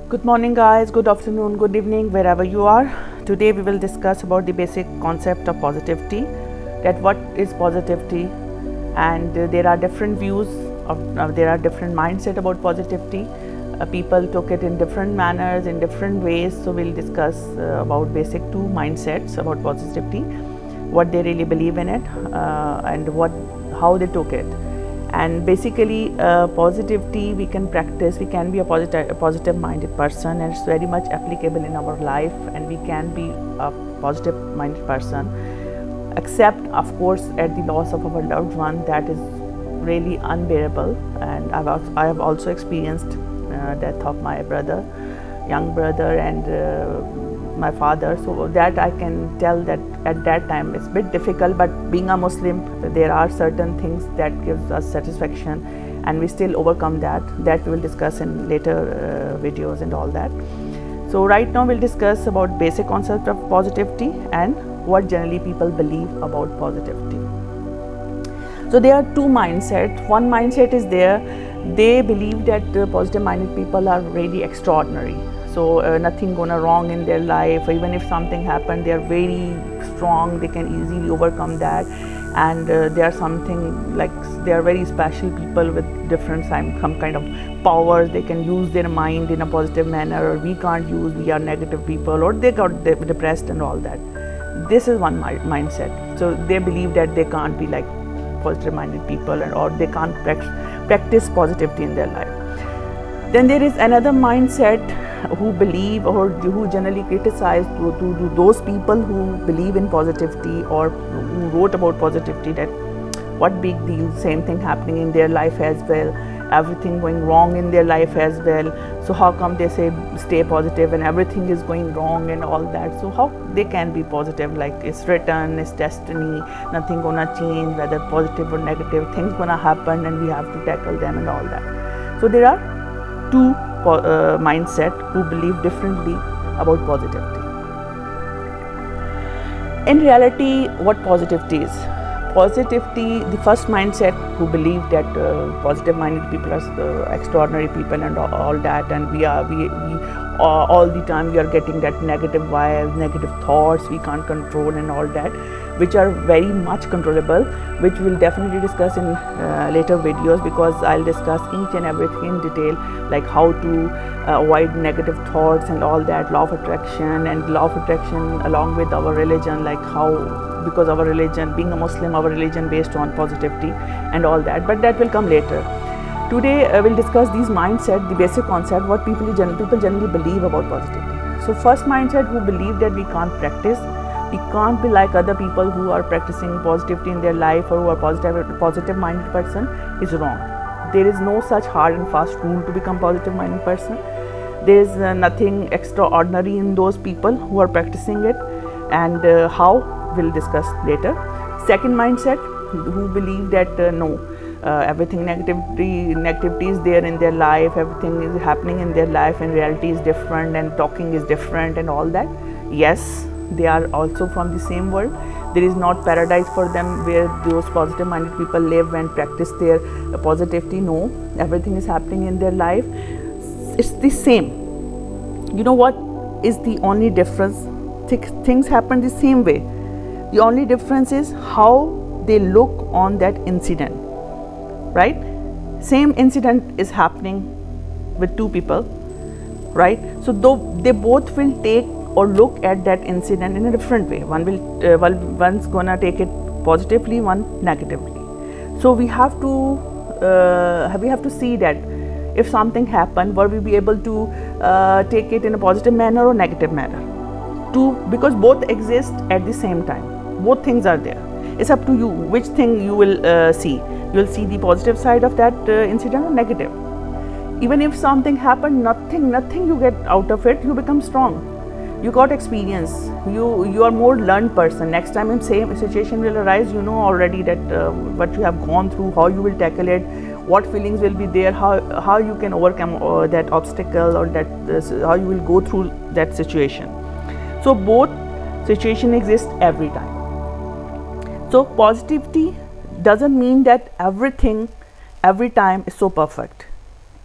Good morning guys, good afternoon, good evening, wherever you are. Today we will discuss about the basic concept of positivity, that what is positivity, and there are different views there are different mindset about positivity. People took it in different manners, in different ways. So we'll discuss about basic two mindsets about positivity, what they really believe in it, and how they took it. And basically positivity we can practice. We can be a positive minded person, and it's very much applicable in our life, and we can be a positive minded person, except of course at the loss of our loved one. That is really unbearable, and I have also experienced death of my brother, young brother, and my father. So that I can tell that at that time it's a bit difficult, but being a Muslim, there are certain things that gives us satisfaction, and we still overcome that we will discuss in later videos and all that. So right now we'll discuss about basic concept of positivity and what generally people believe about positivity. So there are two mindsets. One mindset is there, they believe that positive minded people are really extraordinary. So nothing gonna wrong in their life. Even if something happened, they are very strong, they can easily overcome that, and they are something like they are very special people with different some kind of powers. They can use their mind in a positive manner, or we can't use, we are negative people, or they got depressed and all that. This is one mindset. So they believe that they can't be like positive minded people, or they can't practice positivity in their life. Then there is another mindset who believe, or who generally criticize to those people who believe in positivity, or who wrote about positivity, that what big deal, same thing happening in their life as well, everything going wrong in their life as well. So how come they say stay positive and everything is going wrong and all that? So how they can be positive? Like it's written, it's destiny, nothing gonna change, whether positive or negative, things gonna happen and we have to tackle them and all that. So there are two mindset who believe differently about positivity. In reality, what positivity is? Positivity, the first mindset who believe that positive minded people are extraordinary people and all that, and we all the time we are getting that negative vibes, negative thoughts we can't control and all that, which are very much controllable, which we'll definitely discuss in later videos, because I'll discuss each and everything in detail, like how to avoid negative thoughts and all that, law of attraction, and law of attraction along with our religion, like how, because our religion, being a Muslim, our religion based on positivity and all that, but that will come later. Today we'll discuss these mindset, the basic concept, what people generally believe about positivity. So first mindset who believe that we can't practice, we can't be like other people who are practicing positivity in their life, or who are positive minded person, is wrong. There is no such hard and fast rule to become positive minded person. There is nothing extraordinary in those people who are practicing it, and how we'll discuss later. Second mindset who believe that no, everything negativity is there in their life, everything is happening in their life, and reality is different, and talking is different and all that. Yes, they are also from the same world. There is not paradise for them where those positive minded people live and practice their positivity. No, everything is happening in their life. It's the same. You know what is the only difference? Things happen the same way. The only difference is how they look on that incident, right? Same incident is happening with two people, right? So though they both will take or look at that incident in a different way. One's gonna take it positively, one negatively. So we have to see that if something happened, will we be able to take it in a positive manner or negative manner? Because both exist at the same time. Both things are there. It's up to you which thing you will see. You will see the positive side of that incident or negative. Even if something happened, nothing you get out of it, you become strong. You got experience. You are more learned person. Next time in same situation will arise, you know already that what you have gone through, how you will tackle it, what feelings will be there, how you can overcome that obstacle, or that how you will go through that situation. So both situation exist every time. So positivity doesn't mean that everything every time is so perfect.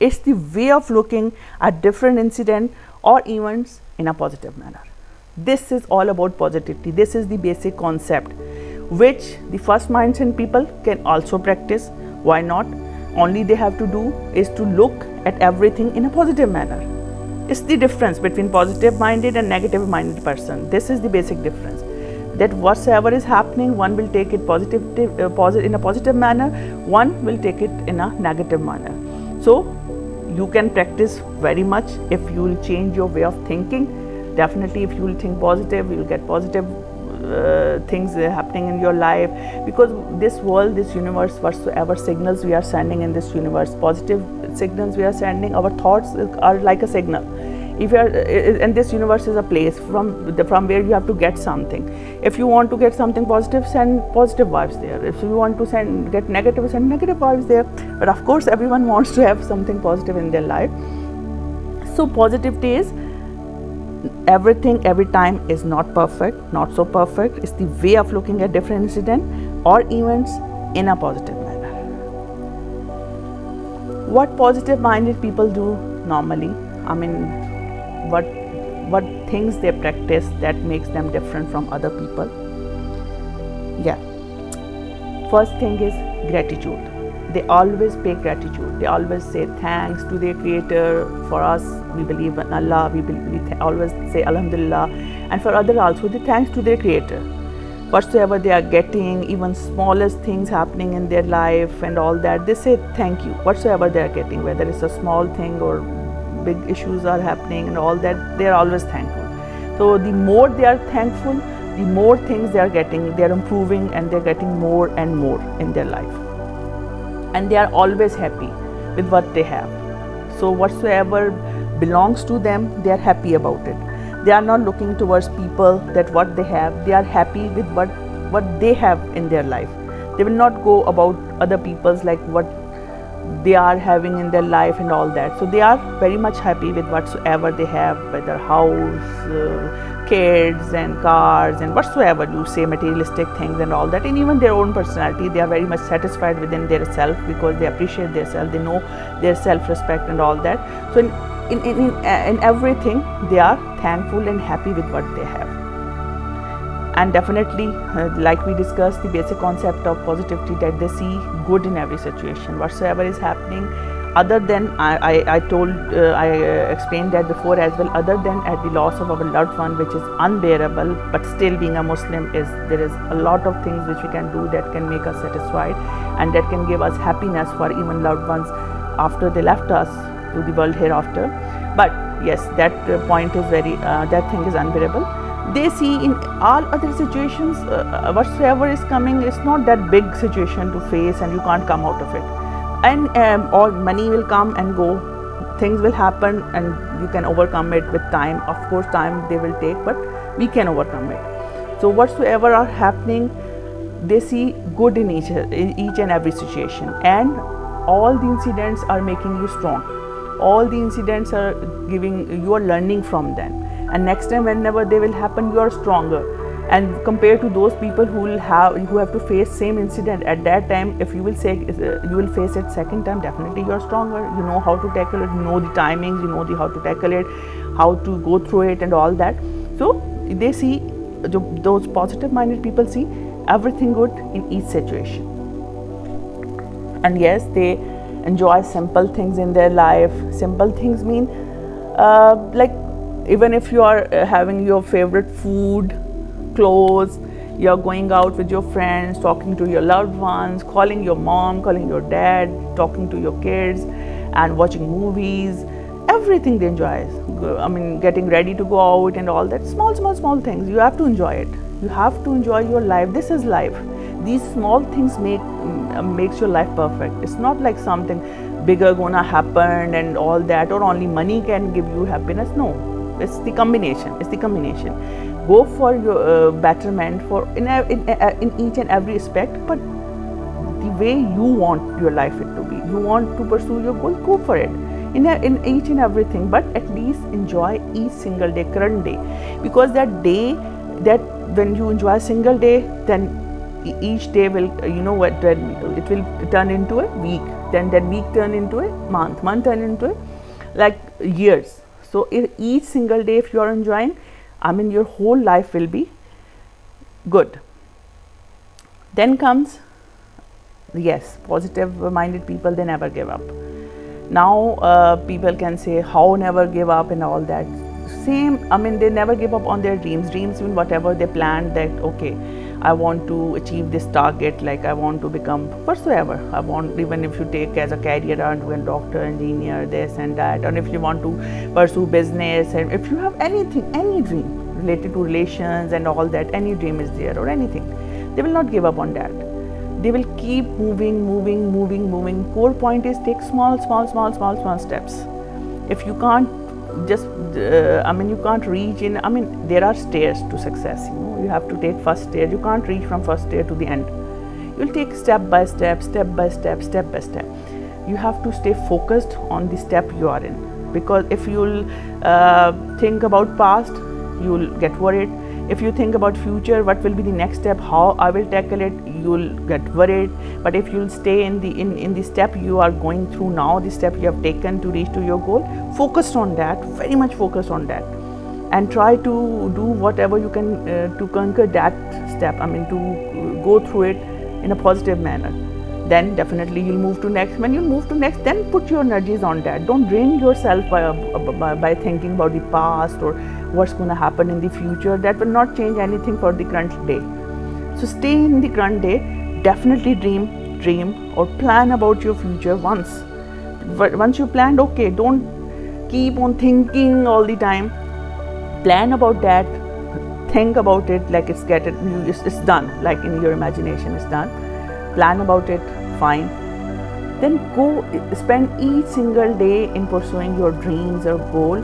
It's the way of looking at different incidents or events in a positive manner. This is all about positivity. This is the basic concept which the first mindset people can also practice. Why not? Only they have to do is to look at everything in a positive manner. It's the difference between positive minded and negative minded person. This is the basic difference, that whatsoever is happening, one will take it in a positive manner, one will take it in a negative manner. So you can practice very much if you will change your way of thinking. Definitely if you will think positive, you will get positive things happening in your life, because this world, this universe, whatsoever signals we are sending in this universe, positive signals we are sending, our thoughts are like a signal. If you are, and this universe is a place from where you have to get something. If you want to get something positive, send positive vibes there. If you want to get negative, send negative vibes there. But of course everyone wants to have something positive in their life. So positivity is everything, every time is not perfect, not so perfect. It's the way of looking at different incidents or events in a positive manner. What positive minded people do normally, I mean, what things they practice that makes them different from other people? Yeah, first thing is gratitude. They always pay gratitude. They always say thanks to their creator. For us, we believe in Allah, we always say Alhamdulillah, and for others also, they thanks to their creator. Whatsoever they are getting, even smallest things happening in their life and all that, they say thank you. Whatsoever they are getting, whether it's a small thing or big issues are happening and all that, they are always thankful. So the more they are thankful, the more things they are getting, they are improving and they are getting more and more in their life. And they are always happy with what they have. So whatsoever belongs to them, they are happy about it. They are not looking towards people that what they have. They are happy with what they have in their life. They will not go about other people's like what they are having in their life and all that. So they are very much happy with whatsoever they have, whether house, kids and cars and whatsoever you say, materialistic things and all that, and even their own personality. They are very much satisfied within their self because they appreciate their self, they know their self-respect and all that. So in everything they are thankful and happy with what they have. And definitely, like we discussed, the basic concept of positivity, that they see good in every situation, whatsoever is happening. Other than I explained that before as well, other than at the loss of our loved one, which is unbearable, but still being a Muslim, there is a lot of things which we can do that can make us satisfied and that can give us happiness for even loved ones after they left us to the world hereafter. But yes, that point is very that thing is unbearable. They see in all other situations, whatsoever is coming, it's not that big situation to face and you can't come out of it. And all money will come and go, things will happen and you can overcome it with time. Of course time they will take, but we can overcome it. So whatsoever are happening, they see good in each and every situation, and all the incidents are making you strong. All the incidents are giving, you are learning from them, and next time whenever they will happen, you are stronger. And compared to those people who have to face same incident at that time, if you will say you will face it second time, definitely you are stronger. You know how to tackle it, you know the timings, you know how to tackle it, how to go through it and all that. So they see, those positive minded people see everything good in each situation. And yes, they enjoy simple things in their life. Simple things mean like even if you are having your favorite food, clothes, you're going out with your friends, talking to your loved ones, calling your mom, calling your dad, talking to your kids and watching movies, everything they enjoy. I mean, getting ready to go out and all that, small things, you have to enjoy it. You have to enjoy your life. This is life. These small things makes your life perfect. It's not like something bigger gonna happen and all that, or only money can give you happiness. No, it's the combination. Go for your betterment for in each and every aspect, but the way you want your life it to be. You want to pursue your goal, go for it in each and everything, but at least enjoy each single day, current day, because that day, that when you enjoy a single day, then each day will, it will turn into a week. then week turn into a month turn into a like years. So each single day if you are enjoying, I mean your whole life will be good. Then comes, yes, positive minded people, they never give up. Now people can say how never give up and all that. Same, I mean they never give up on their dreams mean whatever they planned, that okay, I want to achieve this target, like I want to become whatsoever I want. Even if you take as a career, I want to be a doctor, engineer, this and that, and if you want to pursue business, and if you have anything, any dream related to relations and all that, any dream is there or anything, they will not give up on that. They will keep moving. Core point is take small steps. If you can't just you can't reach in, there are stairs to success, you have to take first stair. You can't reach from first stair to the end. You'll take step by step. You have to stay focused on the step you are in, because if you'll think about past, you'll get worried. If you think about future, what will be the next step, how I will tackle it, you'll get worried. But if you'll stay in the step you are going through now, the step you have taken to reach to your goal, focused on that, very much focused on that, and try to do whatever you can to conquer that step, to go through it in a positive manner. Then definitely you'll move to next. When you move to next, then put your energies on that. Don't drain yourself by thinking about the past or what's going to happen in the future. That will not change anything for the current day. So stay in the current day. Definitely dream or plan about your future once. But once you planned, okay, don't keep on thinking all the time. Plan about that. Think about it like it's done, like in your imagination it's done. Plan about it, fine. Then go spend each single day in pursuing your dreams or goal,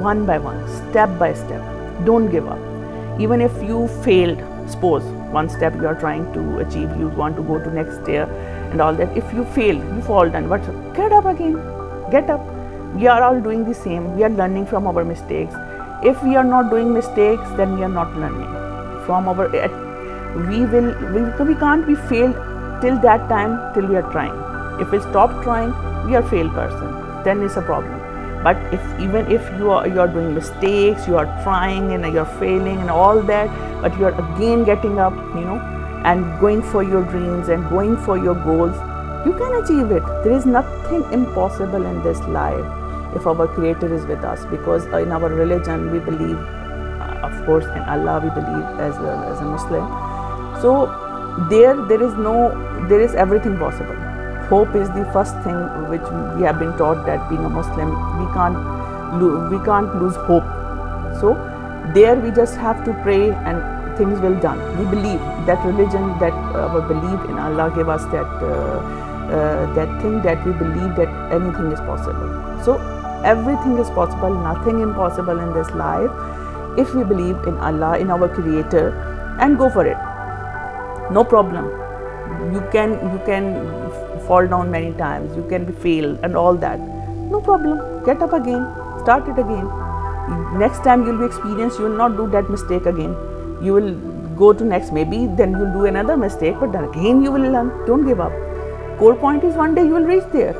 one by one, step by step. Don't give up. Even if you failed, suppose one step you are trying to achieve, you want to go to next stair and all that. If you fail, you fall down, but get up again, get up. We are all doing the same. We are learning from our mistakes. If we are not doing mistakes, then we are not learning from our. We can't be failed till that time, till we are trying. If we stop trying, we are failed person. Then it's a problem. But even if you are doing mistakes, you are trying and you are failing and all that, but you are again getting up, and going for your dreams and going for your goals, you can achieve it. There is nothing impossible in this life if our Creator is with us. Because in our religion we believe, of course, in Allah we believe as a Muslim. So there is everything possible. Hope is the first thing which we have been taught, that being a Muslim, we can't lose hope. So there we just have to pray and things will done. We believe that religion, that our belief in Allah gave us that thing, that we believe that anything is possible. So everything is possible, nothing impossible in this life if we believe in Allah, in our Creator, and go for it. No problem. You can fall down many times, you can fail and all that. No problem. Get up again, start it again. Next time you'll be experienced, you will not do that mistake again. You will go to next, maybe then you'll do another mistake, but then again you will learn. Don't give up. Core point is one day you will reach there.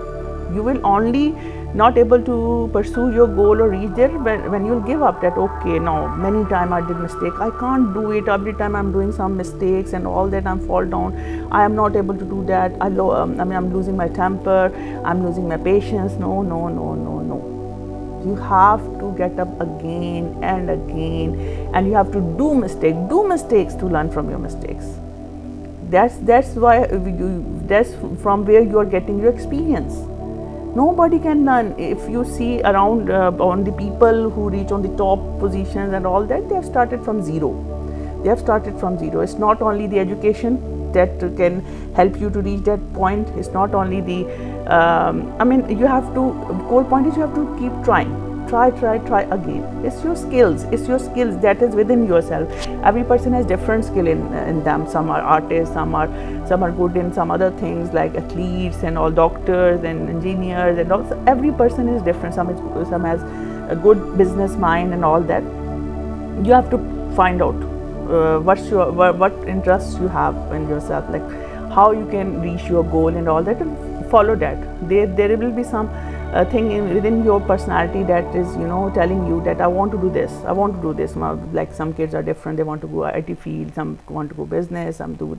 You will only not able to pursue your goal or reach there when you'll give up, that okay, now many times I did mistake, I can't do it, every time I'm doing some mistakes and all that, I'm fall down, I am not able to do that, I'm losing my temper, I'm losing my patience. No. You have to get up again and again, and you have to do mistakes to learn from your mistakes. That's why that's from where you are getting your experience. Nobody can learn. If you see around on the people who reach on the top positions and all that, they have started from zero. It's not only the education that can help you to reach that point. It's not only the you have to, core point is you have to keep trying. Try again. It's your skills that is within yourself. Every person has different skill in them. Some are artists, some are good in some other things like athletes and all, doctors and engineers, and also every person is different. Some has a good business mind and all that. You have to find out what interests you have in yourself, like how you can reach your goal and all that, and follow that. There will be some thing within your personality that is, telling you that I want to do this, I want to do this. Like some kids are different, they want to go IT field, some want to go business, some do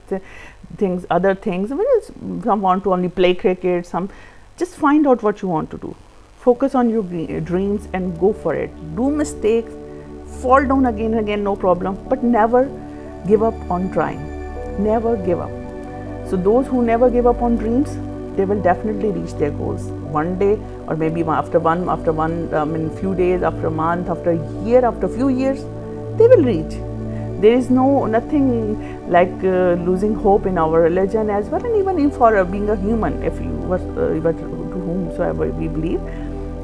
things, other things, some want to only play cricket, some just find out what you want to do. Focus on your dreams and go for it. Do mistakes, fall down again and again, no problem, but never give up on trying. Never give up. So those who never give up on dreams, they will definitely reach their goals one day, or maybe after few days, after a month, after a year, after a few years, they will reach. There is nothing like losing hope in our religion as well, and even for being a human. If you were to whomsoever we believe,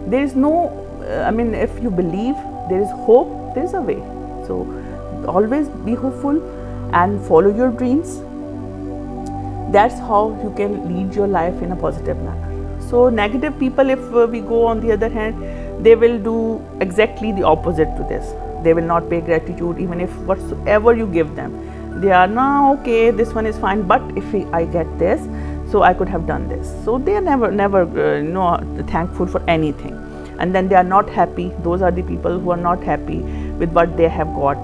there is no. If you believe there is hope, there is a way. So always be hopeful and follow your dreams. That's how you can lead your life in a positive manner. So negative people, if we go on the other hand, they will do exactly the opposite to this. They will not pay gratitude even if whatsoever you give them. They are, no, okay, this one is fine, but if I get this, so I could have done this. So they are never thankful for anything. And then they are not happy. Those are the people who are not happy with what they have got.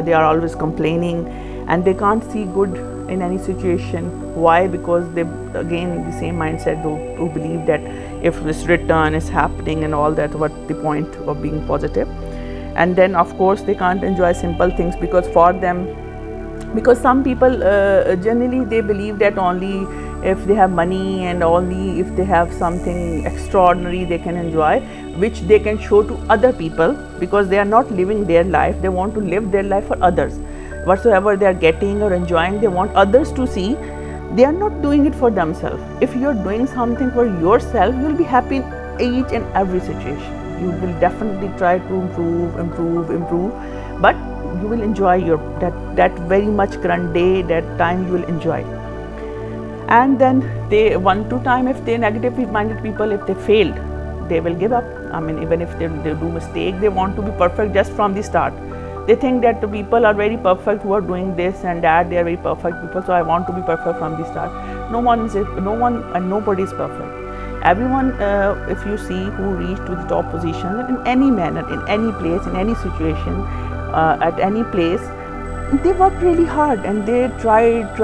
They are always complaining, and they can't see good in any situation. Why? Because they, again, the same mindset who believe that if this return is happening and all that, what's the point of being positive? And then of course they can't enjoy simple things, because for them, because some people generally they believe that only if they have money and only if they have something extraordinary they can enjoy, which they can show to other people, because they are not living their life. They want to live their life for others. Whatsoever they are getting or enjoying, they want others to see. They are not doing it for themselves. If you are doing something for yourself, you will be happy in each and every situation. You will definitely try to improve, but you will enjoy that very much current day, that time you will enjoy. And then one time, if they negatively minded people, if they failed, they will give up. Even if they do mistake, they want to be perfect just from the start. They think that the people are very perfect who are doing this and that, they are very perfect people, so I want to be perfect from the start. No one and nobody is perfect. Everyone, if you see, who reached to the top position in any manner, in any place, in any situation, at any place, they worked really hard and they tried,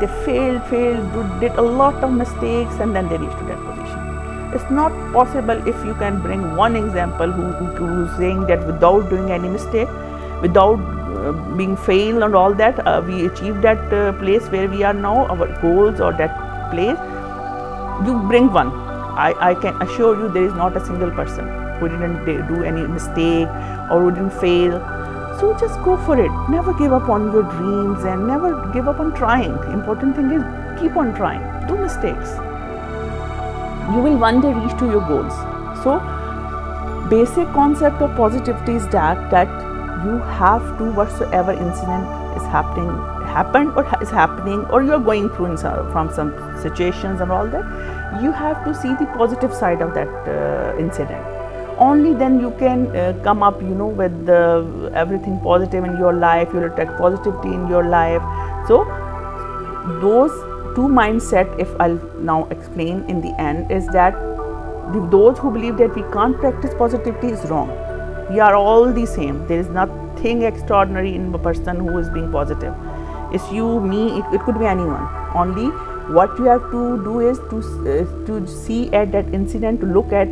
they failed, did a lot of mistakes, and then they reached to that position. It's not possible. If you can bring one example who's saying that without doing any mistake, without being failed and all that, we achieved that place where we are now, our goals or that place, you bring one. I can assure you there is not a single person who didn't do any mistake or who didn't fail. So just go for it. Never give up on your dreams and never give up on trying. Important thing is keep on trying. Do mistakes. You will one day reach to your goals. So basic concept of positivity is that you have to, whatsoever incident is happened or is happening, or you are going through from some situations and all that, you have to see the positive side of that incident. Only then you can come up, with everything positive in your life. You will attract positivity in your life. So those two mindset, if I'll now explain in the end, is that those who believe that we can't practice positivity is wrong. We are all the same. There is nothing extraordinary in a person who is being positive. It's you, me, it could be anyone. Only what you have to do is to see at that incident, to look at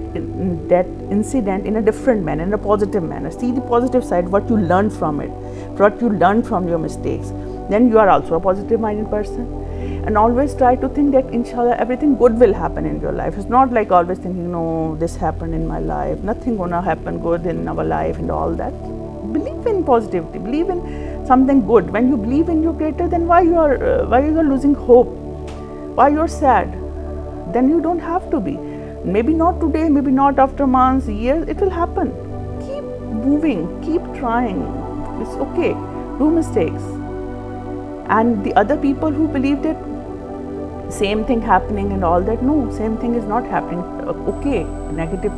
that incident in a different manner, in a positive manner. See the positive side, what you learned from it, what you learned from your mistakes. Then you are also a positive minded person. And always try to think that inshallah everything good will happen in your life. It's not like always thinking, no, this happened in my life, nothing gonna happen good in our life and all that. Believe in positivity, believe in something good. When you believe in your creator, then why you are losing hope? Why you're sad? Then you don't have to be. Maybe not today, maybe not after months, years, it will happen. Keep moving, keep trying. It's okay. Do mistakes. And the other people who believe that same thing happening and all that, no, same thing is not happening. Okay, negative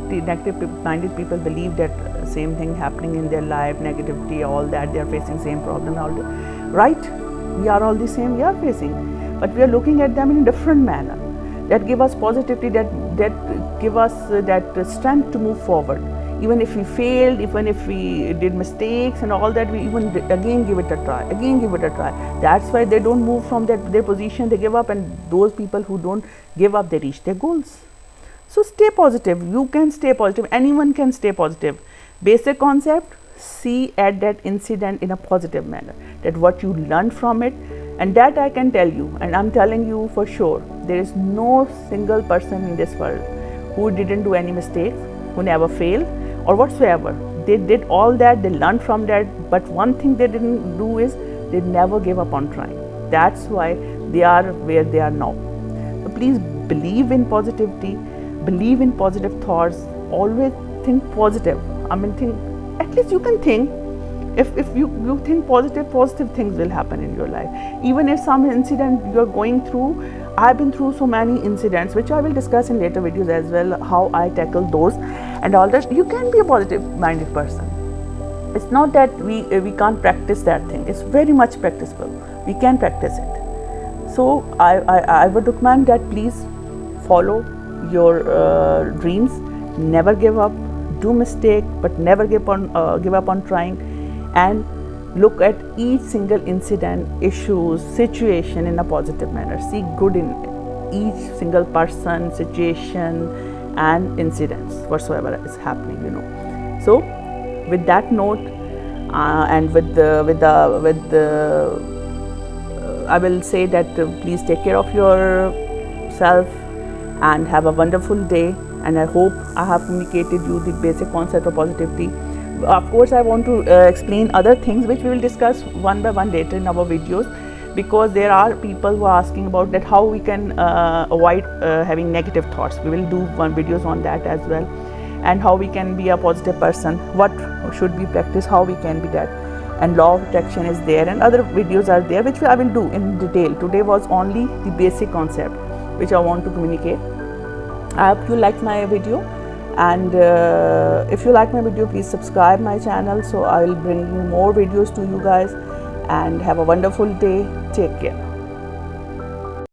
minded people believe that same thing happening in their life, negativity, all that, they are facing same problem, all that. Right, we are all the same, we are facing. but we are looking at them in a different manner that give us positivity, that give us that strength to move forward. Even if we failed, even if we did mistakes and all that, we even again give it a try, again give it a try. That's why they don't move from their position, they give up, and those people who don't give up, they reach their goals. So stay positive, you can stay positive, anyone can stay positive. Basic concept, see at that incident in a positive manner, that what you learned from it. And that I can tell you, and I'm telling you for sure, there is no single person in this world who didn't do any mistakes, who never failed or whatsoever. They did all that, they learned from that, but one thing they didn't do is they never gave up on trying. That's why they are where they are now. So please believe in positivity, believe in positive thoughts, always think positive. I mean, think, at least you can think. If you think positive things will happen in your life. Even if some incident you're going through, I've been through so many incidents, which I will discuss in later videos as well, how I tackle those and all that. You can be a positive minded person. It's not that we can't practice that thing. It's very much practicable. We can practice it. So I would recommend that please follow your dreams, never give up, do mistake, but never give up on trying, and look at each single incident, issues, situation in a positive manner. See good in each single person, situation and incidents whatsoever is happening, you know. So with that note, and with the I will say that please take care of yourself and have a wonderful day. And I hope I have communicated you the basic concept of positivity. Of course, I want to explain other things which we will discuss one by one later in our videos, because there are people who are asking about that how we can avoid having negative thoughts. We will do one videos on that as well, and how we can be a positive person, what should we practice, how we can be that, and law of attraction is there, and other videos are there which I will do in detail. Today was only the basic concept which I want to communicate. I hope you liked my video, and if you like my video, please subscribe my channel, so I will bring you more videos to you guys. And have a wonderful day. Take care.